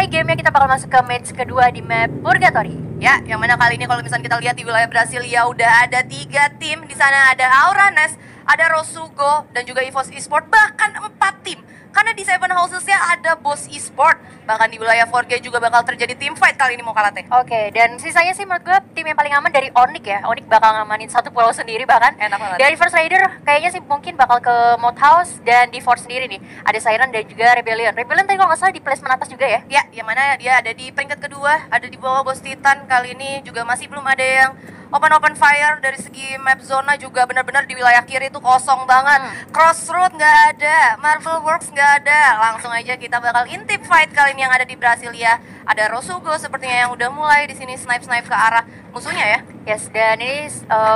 mulai gamenya, kita bakal masuk ke match kedua di map Purgatory. Ya, yang mana kali ini kalau misalnya kita lihat di wilayah Brasilia udah ada 3 tim. Di sana ada Auranes, ada Rosugo, dan juga EVOS Esport, bahkan 4 tim. Karena di Seven Houses-nya ada Boss Esport. Bahkan di wilayah 4G juga bakal terjadi team fight kali ini mau kalah teh. Oke, dan sisanya sih menurut gue tim yang paling aman dari Onyx ya. Onyx bakal ngamanin satu pulau sendiri bahkan. Enak banget. Dari First Rider kayaknya sih mungkin bakal ke Mode House, dan di Force sendiri nih ada Siren dan juga Rebellion. Rebellion tadi kalau nggak salah di placement atas juga ya. Ya, yang mana dia ada di peringkat kedua, ada di bawah Boss Titan. Kali ini juga masih belum ada yang open fire. Dari segi map zona juga benar-benar di wilayah kiri itu kosong banget. Crossroad nggak ada, Marvel Works nggak ada. Langsung aja kita bakal intip fight kali ini yang ada di Brasilia. Ada Rosugo sepertinya yang udah mulai di sini snipe ke arah musuhnya ya. Yes, dan ini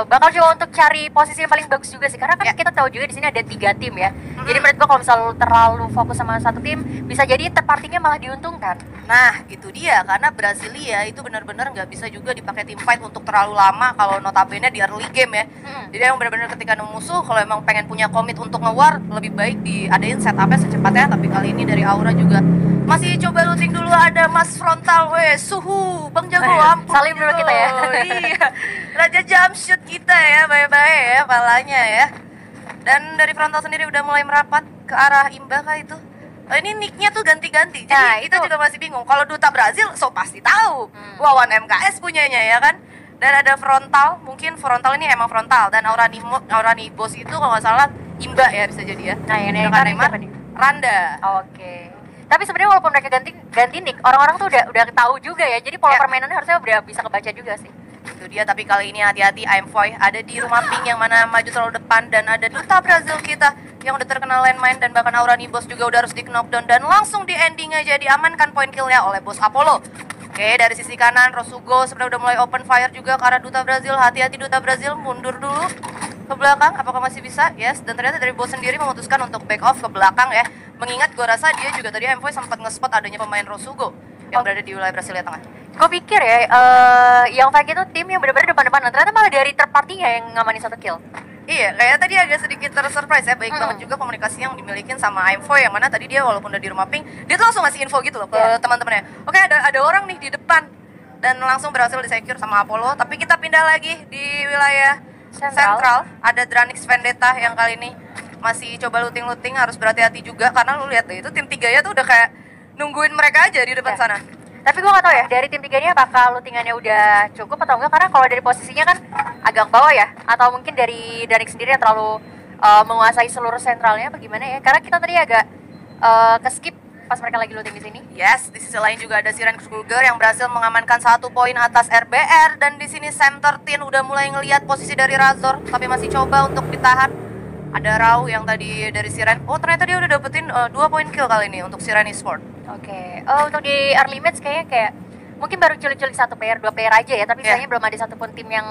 bakal coba untuk cari posisi yang paling bagus juga sih, karena kan kita tahu juga di sini ada 3 tim ya. Jadi menurut gua kalau misalnya lu terlalu fokus sama satu tim, bisa jadi third party-nya malah diuntungkan. Nah, itu dia, karena Brasilia itu benar-benar nggak bisa juga dipakai tim fight untuk terlalu lama kalau notabene di early game ya. Jadi yang benar-benar ketika nemu musuh, kalau emang pengen punya komit untuk nge-war, lebih baik diadain setupnya secepatnya. Tapi kali ini dari Aura juga masih coba looting dulu. Ada Mas Frontal, suhu, Bang Jago, ampun. Salim dulu kita ya. Iya, Raja jump shoot kita ya, bye-bye ya palanya ya. Dan dari Frontal sendiri udah mulai merapat ke arah Imba kah itu? Ini nicknya tuh ganti-ganti, jadi Nah, kita juga masih bingung. Kalau Duta Brazil, so pasti tahu. Wawan MKS punyanya ya kan. Dan ada Frontal, mungkin Frontal ini emang Frontal. Dan Aurani Boss itu kalau nggak salah Imba ya, bisa jadi ya. Nah, yang Neymar, siapa nih? Randa. Oke. Tapi sebenarnya walaupun mereka ganti nick, orang-orang tuh udah tahu juga ya. Jadi pola permainannya harusnya udah bisa kebaca juga sih. Itu dia, tapi kali ini hati-hati, Aimfoy ada di rumah pink yang mana maju selalu depan. Dan ada Duta Brazil kita yang udah terkenal landmine, dan bahkan Aurani Boss juga udah harus di knockdown. Dan langsung di ending aja diamankan point killnya oleh Boss Apollo. Oke, dari sisi kanan Rosugo sebenarnya udah mulai open fire juga ke arah Duta Brazil. Hati-hati Duta Brazil, mundur dulu ke belakang, apakah masih bisa? Yes, dan ternyata dari Boss sendiri memutuskan untuk back off ke belakang ya. Mengingat gue rasa dia juga tadi Aimfoy sempat nge-spot adanya pemain Rosugo yang berada di wilayah Brasilia Tengah. Gue pikir ya, yang Fag itu tim yang benar-benar depan-depan, ternyata malah dari third party-nya yang ngamanin satu kill. Iya, kayak tadi agak sedikit tersurprise ya. Baik banget juga komunikasi yang dimilikin sama Aimfoy, yang mana tadi dia walaupun udah di rumah pink, dia tuh langsung ngasih info gitu loh ke teman-temannya. Oke, ada orang nih di depan, dan langsung berhasil di-secure sama Apollo. Tapi kita pindah lagi di wilayah Central. Ada Dranix Vendetta yang kali ini masih coba looting-looting, harus berhati-hati juga. Karena lu lihat deh, itu tim 3-nya tuh udah kayak nungguin mereka aja di depan sana. Tapi gue gak tahu ya, dari tim 3 ini apakah lootingannya udah cukup atau enggak. Karena kalau dari posisinya kan agak bawah ya. Atau mungkin dari Dranix sendiri yang terlalu menguasai seluruh sentralnya, bagaimana ya. Karena kita tadi agak ke-skip pas mereka lagi looting di sini. Yes, di sisi lain juga ada Siren Kruger yang berhasil mengamankan 1 poin atas RBR. Dan di sini Sam 13 udah mulai ngelihat posisi dari Razor, tapi masih coba untuk ditahan. Ada Rau yang tadi dari Siren. Oh, ternyata dia udah dapetin 2 poin kill kali ini untuk Siren Esport. Oke. Untuk di early match kayaknya kayak mungkin baru culik-culik 1 player, 2 player aja ya. Tapi sayangnya belum ada satupun tim yang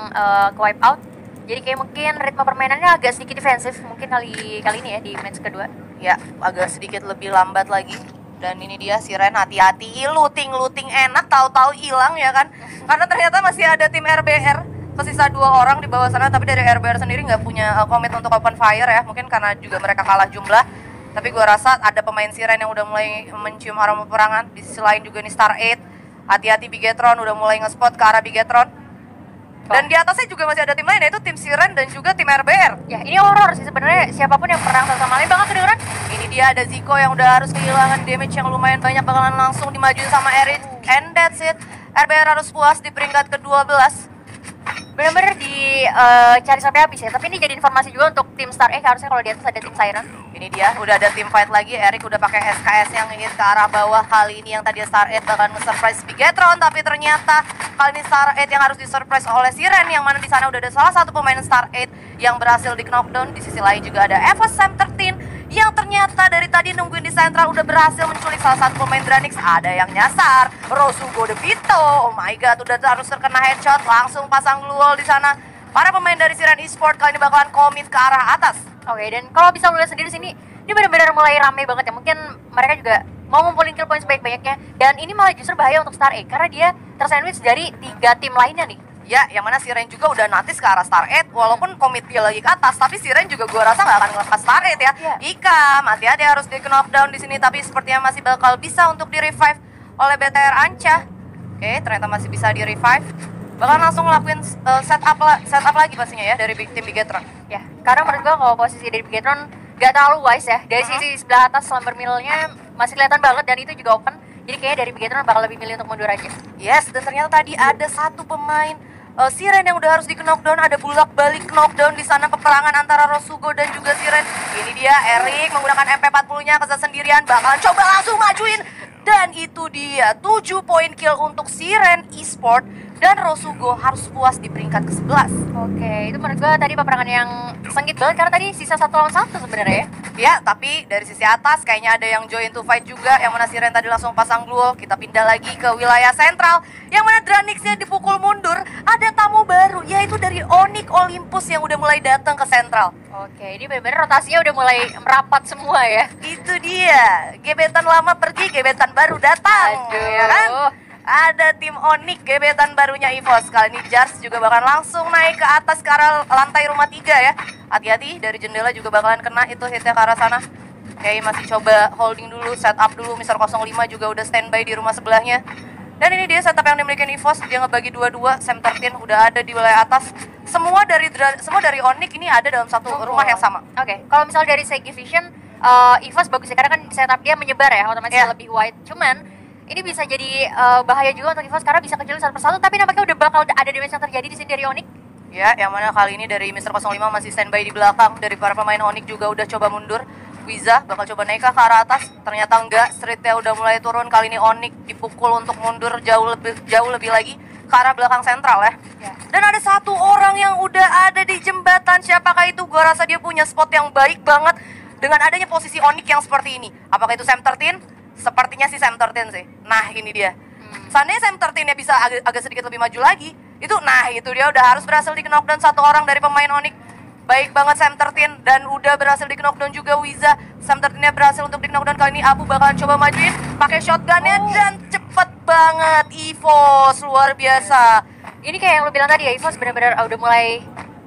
ke-wipe out. Jadi kayak mungkin ritme permainannya agak sedikit defensif mungkin kali ini ya di match kedua. Ya, agak sedikit lebih lambat lagi. Dan ini dia Siren, hati-hati, looting enak, tahu-tahu hilang ya kan. Karena ternyata masih ada tim RBR, tersisa 2 orang di bawah sana. Tapi dari RBR sendiri nggak punya komit untuk open fire ya. Mungkin karena juga mereka kalah jumlah. Tapi gue rasa ada pemain Siren yang udah mulai mencium aroma peperangan. Di sisi lain juga nih Star 8. Hati-hati Bigetron udah mulai nge-spot ke arah Bigetron. Dan di atasnya juga masih ada tim lain, yaitu tim Siren dan juga tim RBR. Ya, ini horror sih sebenarnya, siapapun yang perang satu sama lain bakal kedengeran. Ini dia ada Zico yang udah harus kehilangan damage yang lumayan banyak, bakalan langsung dimajuin sama Eric. And that's it. RBR harus puas di peringkat ke-12. Bener-bener dicari sampai habis ya. Tapi ini jadi informasi juga untuk tim Star X, harusnya kalau di atas ada tim Siren. Ini dia, udah ada tim fight lagi. Eric udah pakai SKS yang ingin ke arah bawah. Kali ini yang tadi Star 8 bakal nge-surprise Bigetron, tapi ternyata kali ini Star 8 yang harus di-surprise oleh Siren, yang mana di sana udah ada salah satu pemain Star 8 yang berhasil di knockdown. Di sisi lain juga ada EVOS Sam 13 yang ternyata dari tadi nungguin di sentral udah berhasil menculik salah satu pemain Dranix. Ada yang nyasar, Rosugo De Vito. Oh my god, udah harus terkena headshot, langsung pasang glue wall di sana. Para pemain dari Siren Esport kali ini bakalan komit ke arah atas. Oke, dan kalau bisa lihat sendiri sini, ini benar-benar mulai rame banget ya. Mungkin mereka juga mau ngumpulin kill points sebanyak-banyaknya. Dan ini malah justru bahaya untuk Star 8 karena dia tersandwich dari 3 tim lainnya nih. Ya, yang mana Siren juga udah natis ke arah Star 8, walaupun komit dia lagi ke atas, tapi Siren juga gua rasa nggak akan ngelepas Star 8 ya. Ika, hati-hati harus di knockdown di sini, tapi sepertinya masih bakal bisa untuk di revive oleh BTR Anca. Oke, ternyata masih bisa di revive. Bakal langsung ngelakuin setup lagi pastinya ya dari tim Bigetron. Ya, karena menurut gua kalau posisi dari Bigetron gak terlalu wise ya. Dari sisi sebelah atas Slumber Mill-nya masih kelihatan banget dan itu juga open. Jadi kayaknya dari Bigetron bakal lebih milih untuk mundur aja. Yes, dan ternyata tadi ada satu pemain Siren yang udah harus di knockdown. Ada bolak-balik knockdown di sana, peperangan antara Rosugo dan juga Siren. Ini dia Erik menggunakan MP40-nya kesat sendirian, bakalan coba langsung majuin. Dan itu dia 7 poin kill untuk Siren Esport. Dan Rosugo harus puas di peringkat ke-11. Oke, itu menurut gue tadi peperangan yang sengit banget karena tadi sisa 1 lawan 1 sebenarnya ya. Ya, tapi dari sisi atas kayaknya ada yang join to fight juga. Yang mana Siren tadi langsung pasang duo. Kita pindah lagi ke wilayah sentral. Yang mana Dranixnya dipukul mundur. Ada tamu baru, yaitu dari Onyx Olympus yang udah mulai datang ke sentral. Oke, ini benar-benar rotasinya udah mulai merapat semua ya. Itu dia, gebetan lama pergi, gebetan baru datang. Aduh. Ya kan? Ada tim Onyx, gebetan barunya EVOS. Kali ini Jars juga bakalan langsung naik ke atas ke arah lantai rumah 3 ya. Hati-hati, dari jendela juga bakalan kena itu hitnya ke arah sana. Oke, masih coba holding dulu, setup dulu. Mr. 05 juga udah standby di rumah sebelahnya. Dan ini dia setup yang dimiliki EVOS. Dia ngebagi dua-dua, Sam 13 udah ada di wilayah atas. Semua dari Onyx ini ada dalam satu rumah yang sama. Oke, kalau misalnya dari segi vision, EVOS bagus ya karena kan setup dia menyebar ya, otomatis lebih wide. Cuman ini bisa jadi bahaya juga untuk EVOS karena bisa kecil satu persatu, tapi nampaknya udah bakal ada damage yang terjadi di sini dari Onyx. Ya, yang mana kali ini dari Mr. 05 masih standby di belakang. Dari para pemain Onyx juga udah coba mundur. Wiza bakal coba naik ke arah atas, ternyata enggak, streetnya udah mulai turun. Kali ini Onyx dipukul untuk mundur jauh lebih lagi ke arah belakang sentral ya. Dan ada satu orang yang udah ada di jembatan. Siapakah itu? Gua rasa dia punya spot yang baik banget dengan adanya posisi Onyx yang seperti ini. Apakah itu Sam 13? Sepertinya sih Sam 13 sih. Nah, ini dia. Seandainya Sam 13-nya bisa agak sedikit lebih maju lagi, itu dia udah harus berhasil di knockdown satu orang dari pemain Onyx. Baik banget Sam 13 dan udah berhasil di knockdown juga Wiza. Sam 13-nya berhasil untuk di knockdown. Kali ini Abu bakalan coba majuin pakai shotgunnya dan cepet banget EVOS, luar biasa. Ini kayak yang lo bilang tadi ya, EVOS benar-benar udah mulai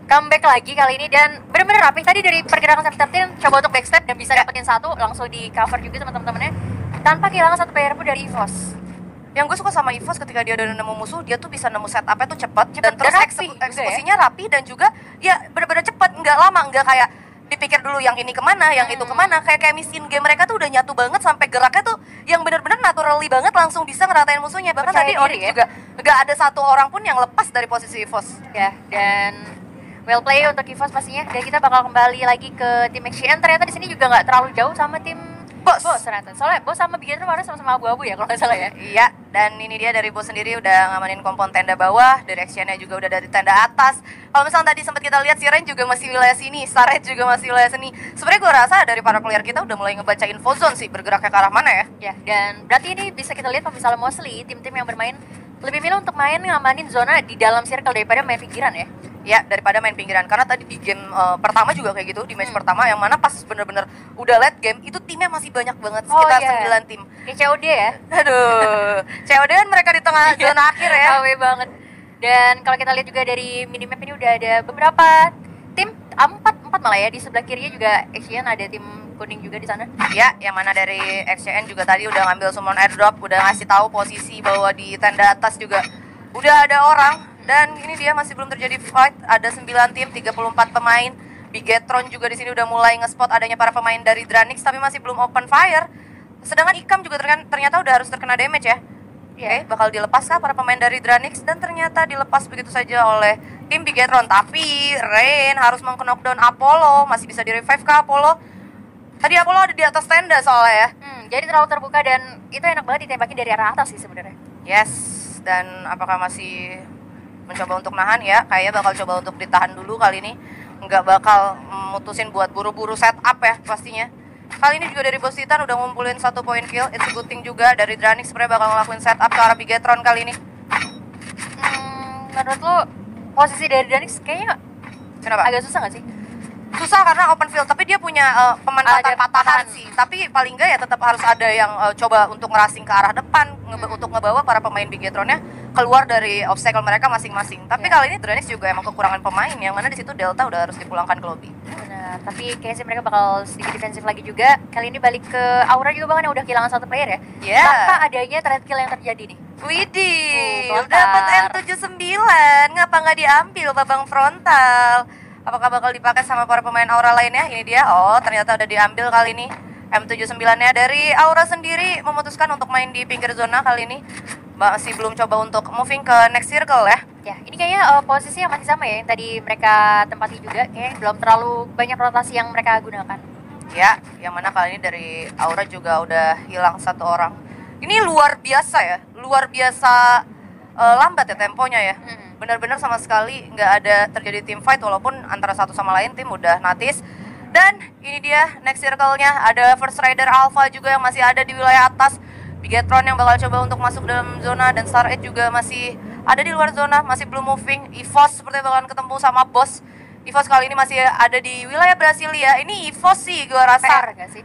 comeback lagi kali ini dan benar-benar rapi. Tadi dari pergerakan Sam 13 coba untuk backstep dan bisa dapetin satu, langsung di cover juga sama teman-temannya tanpa kehilangan satu player pun dari EVOS. Yang gue suka sama EVOS ketika dia udah nemu musuh, dia tuh bisa nemu setupnya tuh cepet dan terus rapi, eksekusinya rapi dan juga ya bener-bener cepet, nggak lama, nggak kayak dipikir dulu yang ini kemana, yang itu kemana. Kayak miss in game mereka tuh udah nyatu banget sampai geraknya tuh yang bener-bener naturally banget, langsung bisa ngeratain musuhnya. Bahkan tadi Onyx juga nggak ada satu orang pun yang lepas dari posisi EVOS. Ya, dan well play untuk EVOS pastinya. Dan kita bakal kembali lagi ke tim XCN. Ternyata di sini juga nggak terlalu jauh sama tim Bos ternyata. Soalnya Bos sama Bigetron kemarin sama-sama abu-abu ya kalau nggak salah ya. Iya, dan ini dia dari Bos sendiri udah ngamanin kompon tenda bawah, dari XCN-nya juga udah dari tenda atas. Kalau misalnya tadi sempat kita lihat Siren juga masih wilayah sini, Starred juga masih wilayah sini. Sebenarnya gue rasa dari para player kita udah mulai ngebaca info zone sih, bergeraknya ke arah mana ya. Ya, dan berarti ini bisa kita lihat kalau misalnya mostly tim-tim yang bermain lebih milih untuk main ngamanin zona di dalam circle daripada main pinggiran ya. Ya, daripada main pinggiran. Karena tadi di game pertama juga kayak gitu, di match pertama yang mana pas bener-bener udah late game, itu timnya masih banyak banget, sekitar 9 tim. Kayak COD ya? Aduh, COD kan mereka di tengah zona akhir ya. KW banget. Dan kalau kita lihat juga dari minimap ini udah ada beberapa tim, 4 malah ya, di sebelah kirinya juga XCN ada tim kuning juga di sana. Ya, yang mana dari XCN juga tadi udah ngambil summon airdrop, udah ngasih tahu posisi bahwa di tenda atas juga udah ada orang. Dan ini dia masih belum terjadi fight, ada 9 tim, 34 pemain. Bigetron juga di sini udah mulai nge-spot adanya para pemain dari Dranix, tapi masih belum open fire. Sedangkan Ikam juga ternyata udah harus terkena damage ya. Oke, bakal dilepas kah para pemain dari Dranix? Dan ternyata dilepas begitu saja oleh tim Bigetron. Tapi Rain harus meng-knockdown Apollo, masih bisa di-revive kah Apollo? Tadi Apollo ada di atas tenda soalnya ya. Jadi terlalu terbuka dan itu enak banget ditembakin dari arah atas sih sebenarnya. Yes, dan apakah masih mencoba untuk nahan ya? Kayaknya bakal coba untuk ditahan dulu kali ini. Nggak bakal mutusin buat buru-buru setup ya pastinya. Kali ini juga dari Bos Titan udah ngumpulin 1 poin kill. It's a good thing juga. Dari Dranix sebenarnya bakal ngelakuin setup ke arah Bigetron kali ini. Menurut lo posisi dari Dranix kayaknya kenapa? Agak susah nggak sih? Susah karena open field, tapi dia punya pemanfaatan patahan sih. Tapi paling nggak ya tetap harus ada yang coba untuk ngerasing ke arah depan untuk ngebawa para pemain Bigetronnya keluar dari obstacle mereka masing-masing. Tapi kali ini Dranix juga emang kekurangan pemain, yang mana di situ Delta udah harus dipulangkan ke lobby. Benar. tapi kayaknya sih mereka bakal sedikit defensif lagi juga. Kali ini balik ke Aura juga bahkan yang udah kehilangan satu player ya. Tanpa adanya trade kill yang terjadi nih. Widih, dapat M79, ngapa nggak diambil babang frontal? Apakah bakal dipakai sama para pemain Aura lainnya? Ini dia, oh ternyata udah diambil kali ini. M79-nya dari Aura sendiri memutuskan untuk main di pinggir zona kali ini. Masih belum coba untuk moving ke next circle ya. Ya, ini kayaknya posisinya masih sama ya yang tadi mereka tempati juga. Kayaknya belum terlalu banyak rotasi yang mereka gunakan. Ya, yang mana kali ini dari Aura juga udah hilang satu orang. Ini luar biasa ya, luar biasa lambat ya temponya ya. Benar-benar sama sekali nggak ada terjadi team fight walaupun antara satu sama lain tim udah notice. Dan ini dia next circle-nya, ada First Rider Alpha juga yang masih ada di wilayah atas. Bigetron yang bakal coba untuk masuk dalam zona dan Star 8 juga masih ada di luar zona, masih belum moving. EVOS sepertinya bakalan ketemu sama Boss. EVOS kali ini masih ada di wilayah Brasilia. Ini EVOS sih gua rasa PR gak sih?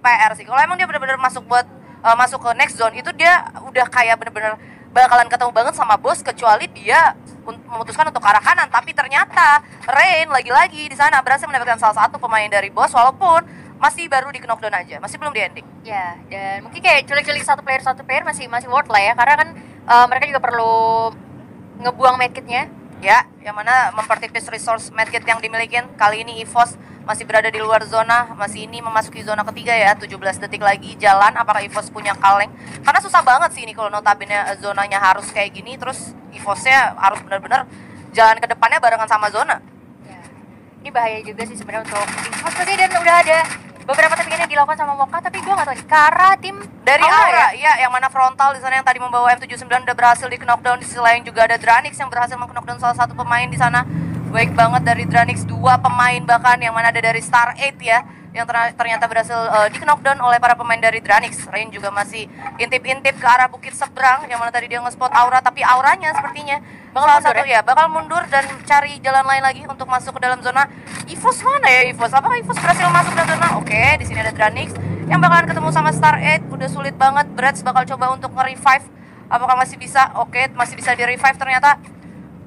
PR sih. Kalau emang dia benar-benar masuk buat masuk ke next zone itu dia udah kayak benar-benar bakalan ketemu banget sama Boss, kecuali dia memutuskan untuk ke arah kanan. Tapi ternyata Rain lagi-lagi di sana berhasil mendapatkan salah satu pemain dari Boss walaupun masih baru di knockdown aja, masih belum di ending. Ya, dan mungkin kayak culik-culik satu player masih worth lah ya, karena kan mereka juga perlu ngebuang medkitnya. Ya, yang mana mempertipis resource medkit yang dimiliki. Kali ini EVOS masih berada di luar zona, masih ini memasuki zona ketiga ya, 17 detik lagi jalan. Apakah EVOS punya kaleng? Karena susah banget sih ini kalau notabene zonanya harus kayak gini, terus EVOS-nya harus benar-benar jalan ke depannya barengan sama zona. Ya, ini bahaya juga sih sebenarnya untuk EVOS pasti, dan udah ada beberapa tapping yang dilakukan sama Mocha, tapi gue gak tahu nih, Kara tim dari Aura ya, yang mana frontal di sana yang tadi membawa M79 udah berhasil di knockdown. Di sisi lain juga ada Dranix yang berhasil meng-knockdown salah satu pemain di sana. Baik banget dari Dranix, dua pemain bahkan yang mana ada dari Star 8 ya, yang ternyata berhasil di knockdown oleh para pemain dari Dranix. Rain juga masih intip-intip ke arah bukit seberang, yang mana tadi dia nge-spot Aura, tapi Auranya sepertinya bakal mundur dan cari jalan lain lagi untuk masuk ke dalam zona. EVOS mana ya EVOS? Apakah EVOS berhasil masuk ke dalam zona? Oke, di sini ada Dranix yang bakalan ketemu sama Star 8. Udah sulit banget. Brads bakal coba untuk nge-revive. Apakah masih bisa? Oke, masih bisa di-revive ternyata.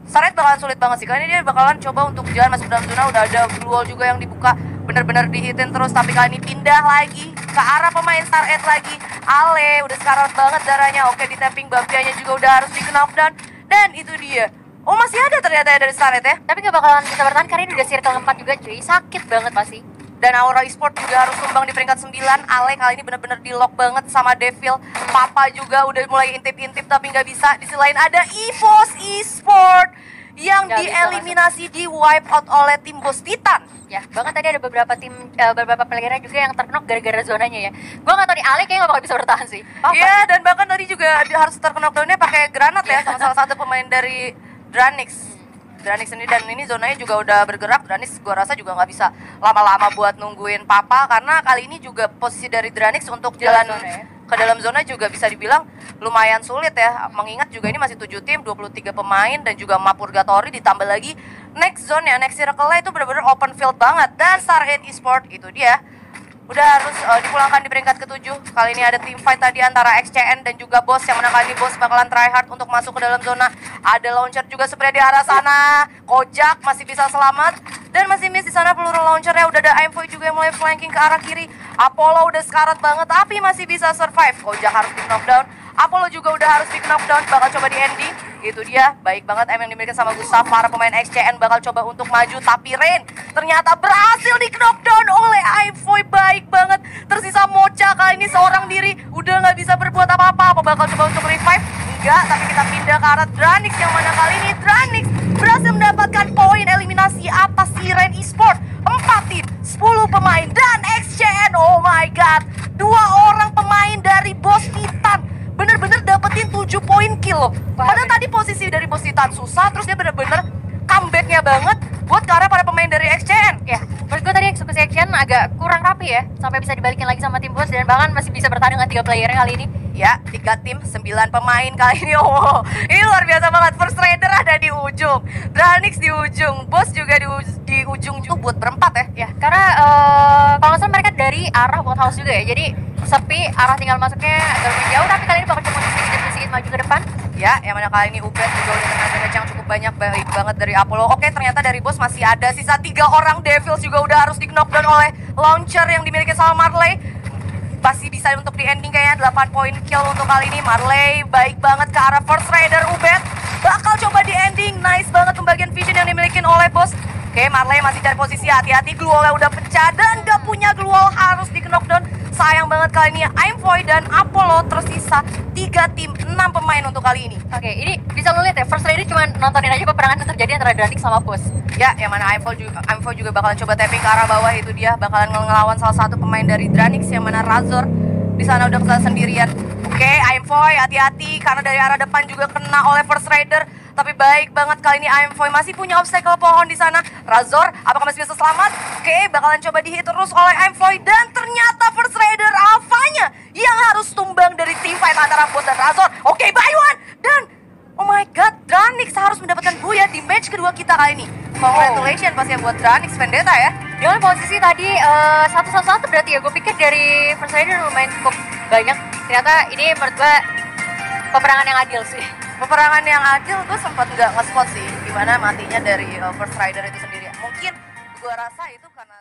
Star 8 bakalan sulit banget sih. Kali ini dia bakalan coba untuk jalan masuk ke dalam zona. Udah ada blue wall juga yang dibuka. Bener-bener dihitin terus, tapi kali ini pindah lagi ke arah pemain Star 8 lagi. Ale, udah sekarat banget darahnya. Oke, di tapping Babianya juga udah harus di knockdown. Dan itu dia. Oh, masih ada ternyata ya dari Star 8 ya. Tapi gak bakalan bisa bertahan karena ini udah circle 4 juga cuy. Sakit banget pasti. Dan Aura Esport juga harus tumbang di peringkat 9. Ale kali ini bener-bener di lock banget sama Devil. Papa juga udah mulai intip-intip tapi nggak bisa. Di sisi lain ada EVOS Esport yang dieliminasi, di wipe out oleh tim Boss Titan. Ya, bahkan tadi ada beberapa playernya juga yang terknok gara-gara zonanya ya. Gua nggak tahu nih, Ale kayaknya nggak bakal bisa bertahan sih. Iya, dan bahkan tadi juga harus terknok-downnya pakai granat ya, sama salah satu pemain dari Dranix ini. Dan ini zonanya juga udah bergerak. Dranix gua rasa juga nggak bisa lama-lama buat nungguin Papa, karena kali ini juga posisi dari Dranix untuk jalan ke dalam zona juga bisa dibilang lumayan sulit ya, mengingat juga ini masih 7 tim, 23 pemain, dan juga map purgatory ditambah lagi next zone ya, next circle-nya itu benar-benar open field banget. Dan Star 8 Esport itu dia udah harus dipulangkan di peringkat ke-7. Kali ini ada team fight tadi antara XCN dan juga Boss, yang mana kali ini Boss bakalan try hard untuk masuk ke dalam zona. Ada launcher juga sebenarnya di arah sana. Kojak masih bisa selamat dan masih miss di sana peluru launchernya. Udah ada Aimfoy juga yang mulai flanking ke arah kiri. Apollo udah sekarat banget tapi masih bisa survive. Kojak harus di knockdown. Apollo juga udah harus di knockdown, bakal coba di ending. Itu dia, baik banget M yang dimiliki sama Gustav. Para pemain XCN bakal coba untuk maju, tapi Rain ternyata berhasil di knockdown oleh Aimfoy. Baik banget, tersisa Mocha kali ini seorang diri, udah nggak bisa berbuat apa-apa. Apa bakal coba untuk revive? Enggak, tapi kita pindah ke arah Dranix, yang mana kali ini Dranix berhasil mendapatkan poin eliminasi atas si Rain Esport. 4 tim, 10 pemain, dan XCN, oh my god, 2 orang pemain dari Boss Titan bener-bener dapetin 7 poin kill. Padahal tadi posisi dari Boss Titan susah, terus dia bener-bener comebacknya banget buat ke arah para pemain dari XCN. Ya, menurut gue tadi eksekusi XCN agak kurang rapi ya, sampai bisa dibalikin lagi sama tim Boss, dan bahkan masih bisa bertahan dengan 3 player kali ini. Ya, 3 tim, 9 pemain kali ini. Oh, ini luar biasa banget. First Raider ada di ujung, Dranix di ujung, Boss juga di ujung juga buat berempat ya. Ya, karena kalau nggak salah mereka dari arah World House juga ya, jadi sepi, arah tinggal masuknya agak lebih jauh, tapi kali ini bakal cuma sedikit maju ke depan. Ya, yang mana kali ini Ubed juga udah kena damage yang cukup banyak, baik banget dari Apollo. Oke, ternyata dari bos masih ada sisa 3 orang. Devils juga udah harus di knockdown oleh launcher yang dimiliki sama Marley. Masih bisa untuk di ending kayaknya 8 poin kill untuk kali ini. Marley baik banget ke arah First Raider. Ubed bakal coba di ending. Nice banget pembagian vision yang dimiliki oleh bos. Oke, Marley masih cari posisi, hati-hati glue wall udah pecah dan gak punya glue wall, harus di knockdown. Sayang banget kali ini Aimfoy dan Apollo tersisa 3 tim 6 pemain untuk kali ini. Oke, ini bisa lo lihat ya, First Raider cuma nontonin aja peperangan yang terjadi antara Dranix sama Bos. Ya, yang mana Aimfoy juga bakalan coba tapping ke arah bawah, itu dia bakalan ngelawan salah satu pemain dari Dranix yang mana Razor di sana udah kesana sendirian. Oke, Aimfoy hati-hati karena dari arah depan juga kena oleh First Raider. Tapi baik banget kali ini Aimfoy masih punya obstacle pohon di sana. Razor, apakah masih bisa selamat? Oke, bakalan coba dihit terus oleh Aimfoy dan ternyata First Raider Alphanya yang harus tumbang dari team fight antara Bos dan Razor. Oke, by one dan oh my god, Dranix harus mendapatkan buya di match kedua kita kali ini. Congratulations pasti buat Dranix Vendetta ya. Dengan posisi tadi 1-1 berarti ya, gue pikir dari First Raider lumayan cukup banyak. Ternyata ini menurut gue peperangan yang adil sih. Peperangan yang adil, gue sempat nggak nge-spot sih dimana matinya dari First Rider itu sendiri. Mungkin gue rasa itu karena